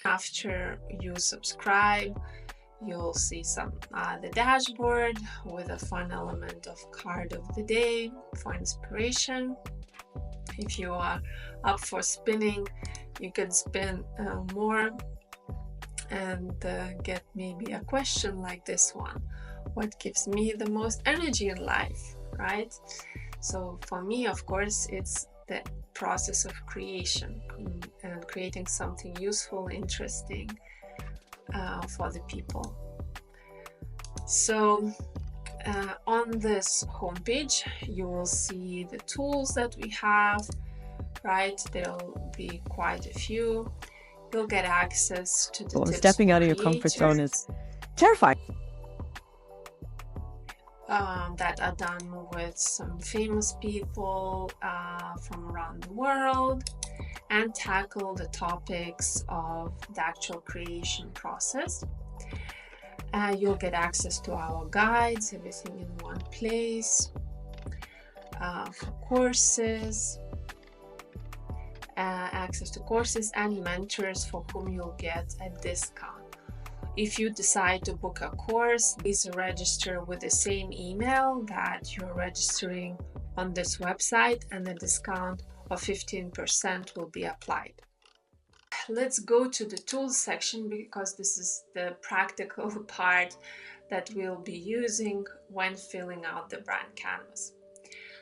After you subscribe, you'll see the dashboard with a fun element of card of the day for inspiration. If you are up for spinning, you can spin more and get maybe a question like this one: what gives me the most energy in life, right? So for me, of course, it's the process of creation and creating something useful, interesting for the people. So on this homepage, you will see the tools that we have, right? There'll be quite a few. You'll get access to the tips Stepping out of your comfort zone is terrifying. That are done with some famous people from around the world, and tackle the topics of the actual creation process. You'll get access to our guides, everything in one place, for courses, access to courses and mentors for whom you'll get a discount. If you decide to book a course, please register with the same email that you're registering on this website, and the discount of 15% will be applied. Let's go to the tools section, because this is the practical part that we'll be using when filling out the brand canvas.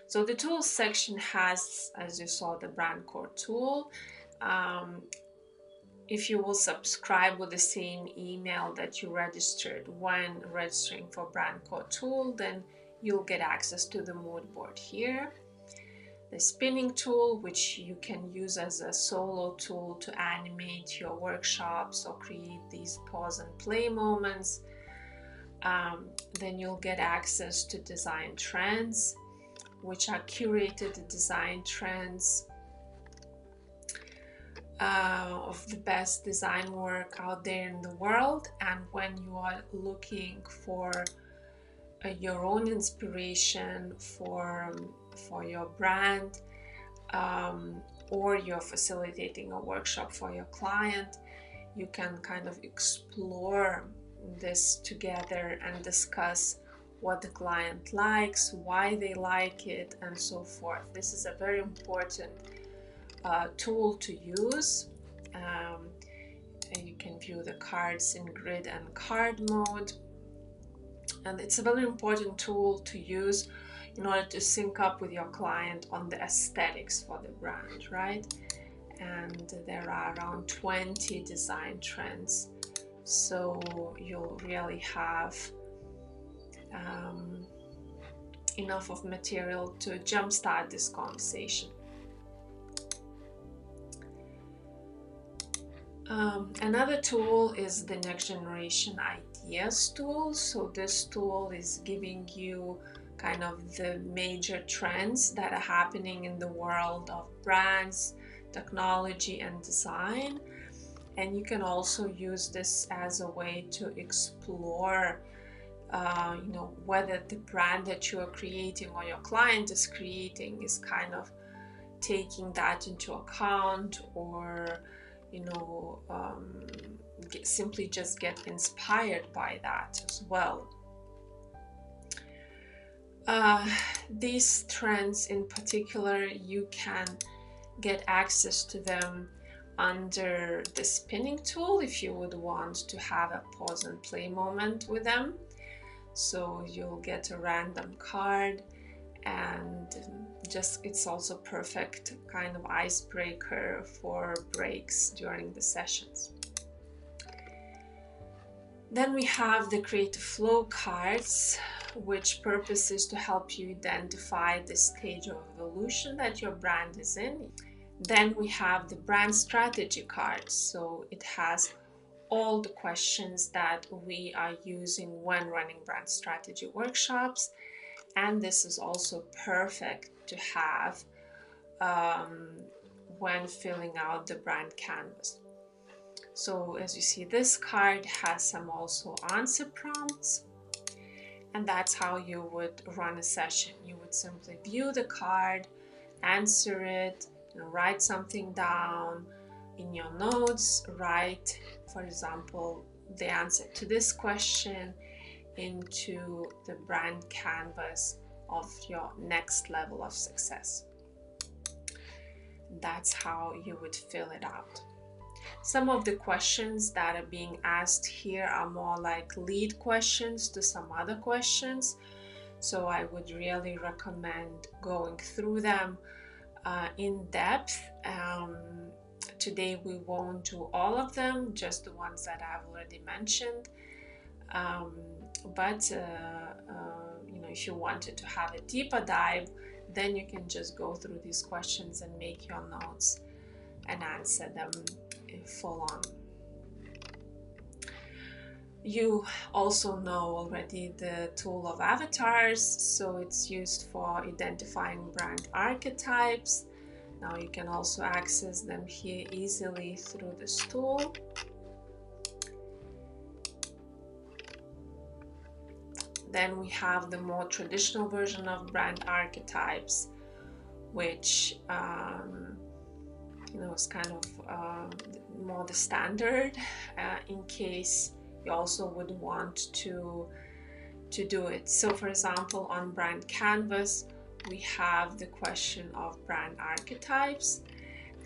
So the tools section has, as you saw, the brand core tool. If you will subscribe with the same email that you registered when registering for brand core tool, then you'll get access to the mood board here. The spinning tool, which you can use as a solo tool to animate your workshops or create these pause and play moments. Then you'll get access to design trends, which are curated design trends of the best design work out there in the world. And when you are looking for your own inspiration for your brand, or you're facilitating a workshop for your client, you can kind of explore this together and discuss what the client likes, why they like it, and so forth. This is a very important tool to use. You can view the cards in grid and card mode, and it's a very important tool to use in order to sync up with your client on the aesthetics for the brand, right? And there are around 20 design trends, so you'll really have enough of material to jumpstart this conversation. Another tool is the next generation ideas tool. So this tool is giving you kind of the major trends that are happening in the world of brands, technology, and design. And you can also use this as a way to explore whether the brand that you are creating or your client is creating is kind of taking that into account, or simply just get inspired by that as well. These trends in particular, you can get access to them under the spinning tool if you would want to have a pause and play moment with them. So you'll get a random card, and it's also perfect kind of icebreaker for breaks during the sessions. Then we have the creative flow cards, which purpose is to help you identify the stage of evolution that your brand is in. Then we have the brand strategy card. So it has all the questions that we are using when running brand strategy workshops. And this is also perfect to have when filling out the brand canvas. So as you see, this card has some also answer prompts, and that's how you would run a session. You would simply view the card, answer it, write something down in your notes, write for example, the answer to this question into the brand canvas of your next level of success. That's how you would fill it out. Some of the questions that are being asked here are more like lead questions to some other questions. So I would really recommend going through them in depth. Today we won't do all of them, just the ones that I've already mentioned. But if you wanted to have a deeper dive, then you can just go through these questions and make your notes and answer them full on. You also know already the tool of avatars, so it's used for identifying brand archetypes. Now you can also access them here easily through this tool. Then we have the more traditional version of brand archetypes, which is kind of more the standard in case you also would want to do it. So for example, on brand canvas, we have the question of brand archetypes,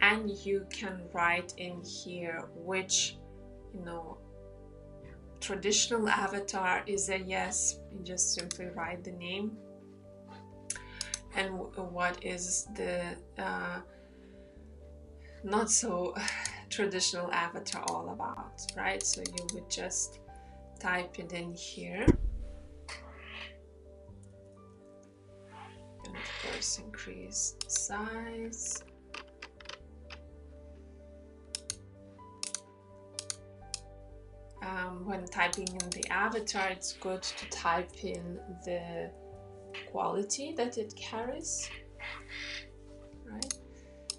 and you can write in here which traditional avatar is a yes. You just simply write the name, and what is the not so traditional avatar all about, right? So you would just type it in here, and of course increase the size. When typing in the avatar, it's good to type in the quality that it carries, right?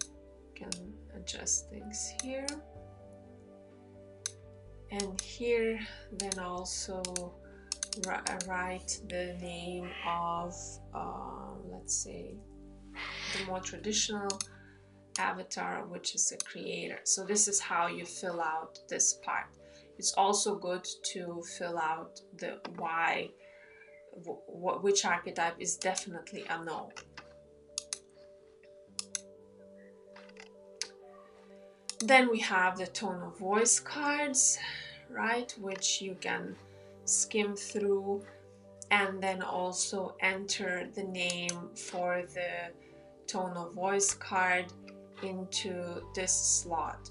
You can adjust things here. And here, then also write the name of, let's say, the more traditional avatar, which is a creator. So this is how you fill out this part. It's also good to fill out the why, which archetype is definitely a no. Then we have the tone of voice cards, right, which you can skim through and then also enter the name for the tone of voice card into this slot.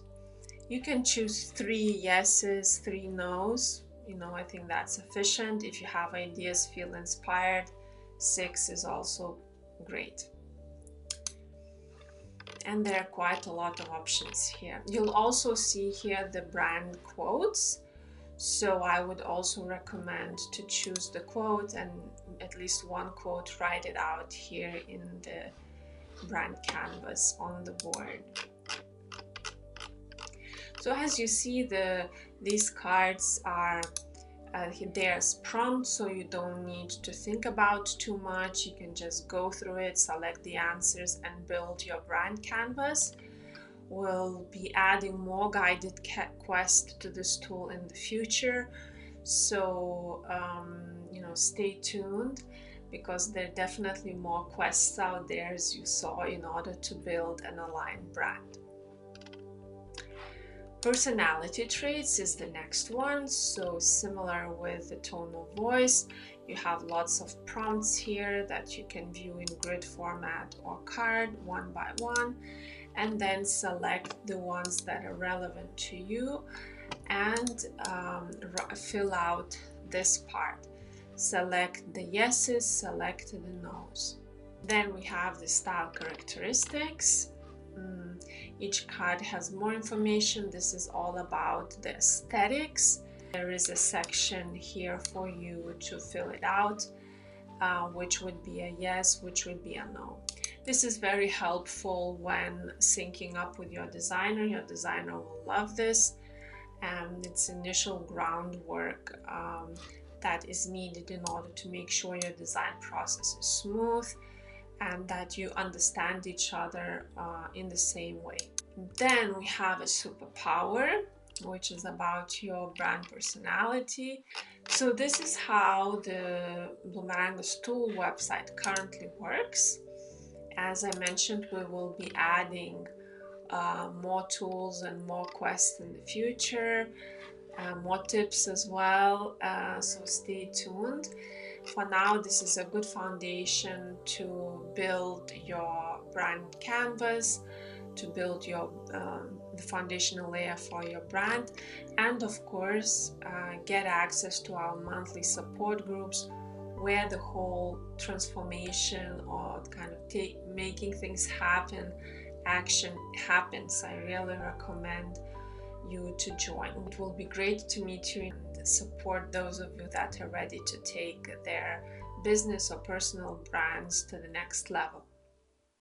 You can choose 3 yeses, 3 nos. I think that's sufficient. If you have ideas, feel inspired, 6 is also great. And there are quite a lot of options here. You'll also see here the brand quotes. So I would also recommend to choose the quote, and at least one quote, write it out here in the brand canvas on the board. So as you see, these cards are there's prompts, so you don't need to think about too much. You can just go through it, select the answers, and build your brand canvas. We'll be adding more guided quests to this tool in the future, so stay tuned, because there are definitely more quests out there, as you saw, in order to build an aligned brand. Personality traits is the next one. So similar with the tone of voice, you have lots of prompts here that you can view in grid format or card one by one, and then select the ones that are relevant to you and fill out this part. Select the yeses, select the nos. Then we have the style characteristics. Each card has more information. This is all about the aesthetics. There is a section here for you to fill it out, which would be a yes, which would be a no. This is very helpful when syncing up with your designer. Your designer will love this, and it's initial groundwork that is needed in order to make sure your design process is smooth and that you understand each other in the same way. Then we have a superpower. which is about your brand personality. So this is how the Bloomerangas tool website currently works. As I mentioned, we will be adding more tools and more quests in the future, more tips as well, so stay tuned. For now, this is a good foundation to build your brand canvas, to build your the foundational layer for your brand, and of course get access to our monthly support groups where the whole transformation or kind of making things happen action happens. I really recommend you to join. It will be great to meet you and support those of you that are ready to take their business or personal brands to the next level.